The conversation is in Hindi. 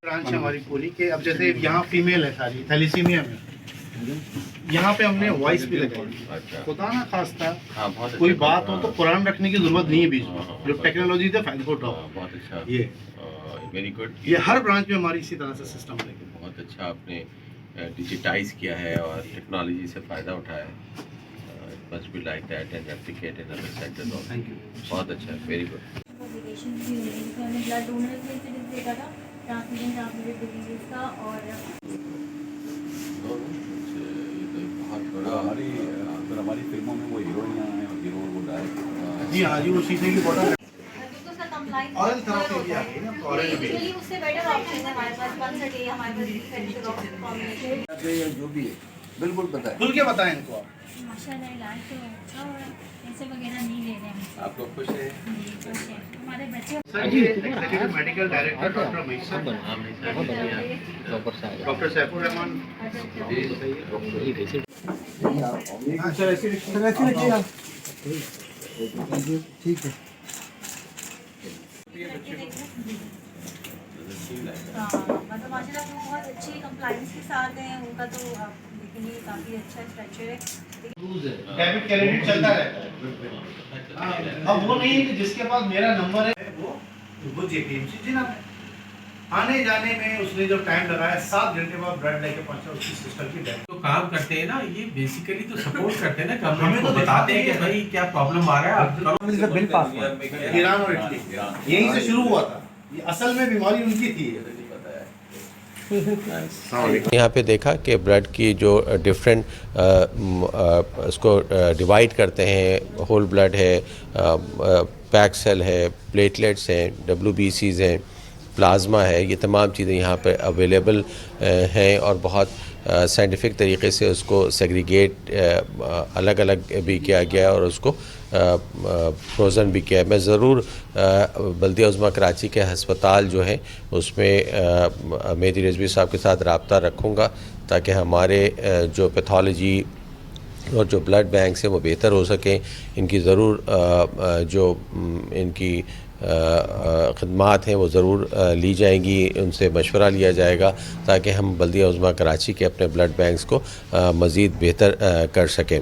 ब्रांच है हमारी पूरी के। अब जैसे यहाँ फीमेल है सारी थैलीसीमिया में, यहाँ पे हमने वॉइस भी लगाई। खुदा ना खास्ता कोई बात हो तो कुरान रखने की जरूरत नहीं है बीच में, जो टेक्नोलॉजी से फायदा उठाओ। बहुत अच्छा, ये वेरी गुड। ये हर ब्रांच में हमारी इसी तरह से सिस्टम है। बहुत अच्छा आपने डिजिटाइज किया है और टेक्नोलॉजी से फ़ायदा उठाया है। It must be like that and replicate in other sectors also. Thank you. बहुत अच्छा, वेरी गुड। ब्लड डोनर देखा था ट्रांसमिटेड डिजीज का। और हमारी फिल्मों में वो हीरोइनियाँ हैं और हीरो वो डायरेक्ट। जी हाँ जी, वो सीधे की बॉटल उसका कंप्लाइंस ऑरेंज तरह की भी आ गई ना, ऑरेंज भी एक्चुअली उससे बेटर ऑप्शन है हमारे पास। 130 हमारे पास डिफरेंशियल कॉम्बिनेशन जो भी है बिल्कुल पता है। खुल के बताएं इनको आप। माशाल्लाह इलाज तो अच्छा हो रहा है, पैसे वगैरह नहीं ले रहे हैं। आप लोग खुश हैं? खुश हैं हमारे बच्चे। Sir ji executive medical director doctor Mahisa, doctor Saifur Rahman. हाँ सर, ऐसे रखिए आप। ठीक है। मतलब माशाल्लाह वो बहुत अच्छी कंप्लाइंस के साथ हैं। उनका तो आप देखेंगे काफ़ी अच्छा स्ट्रक्चर है। डेबिट क्रेडिट चलता रहता है। अब वो नहीं है कि जिसके पास मेरा नंबर है वो जेपीएमसी जिना आने जाने में उसने जो टाइम लगाया 7 घंटे बाद ब्लड लेके पहुंचा, उसकी सिस्टर की डेथ। तो काम करते हैं ना, ये बेसिकली तो सपोर्ट करते हैं ना, हमें गवर्नमेंट तो को बताते हैं कि भाई क्या प्रॉब्लम आ रहा है, आप करो। बिल पास हुआ ईरान और इटली, यहीं से शुरू हुआ था। ये असल में बीमारी उनकी थी। यहाँ पे देखा कि ब्लड की जो डिफरेंट उसको डिवाइड करते हैं, होल ब्लड है, पैक सेल है, प्लेटलेट्स हैं, WBCs हैं, प्लाज्मा है, ये तमाम चीज़ें यहाँ पे अवेलेबल हैं और बहुत साइंटिफिक तरीके से उसको सेग्रीगेट अलग अलग भी किया गया और उसको फ्रोज़न भी किया है। मैं ज़रूर बल्दिया उज़्मा कराची के हस्पताल जो है उसमें मेहदी रिजवी साहब के साथ रब्ता रखूँगा ताकि हमारे जो पैथोलॉजी और जो ब्लड बैंक हैं वो बेहतर हो सकें। इनकी ज़रूर जो इनकी ख़िदमात हैं वो ज़रूर ली जाएंगी, उनसे मशवरा लिया जाएगा ताकि हम बल्दिया उज़्मा कराची के अपने ब्लड बैंक्स को मज़ीद बेहतर कर सकें।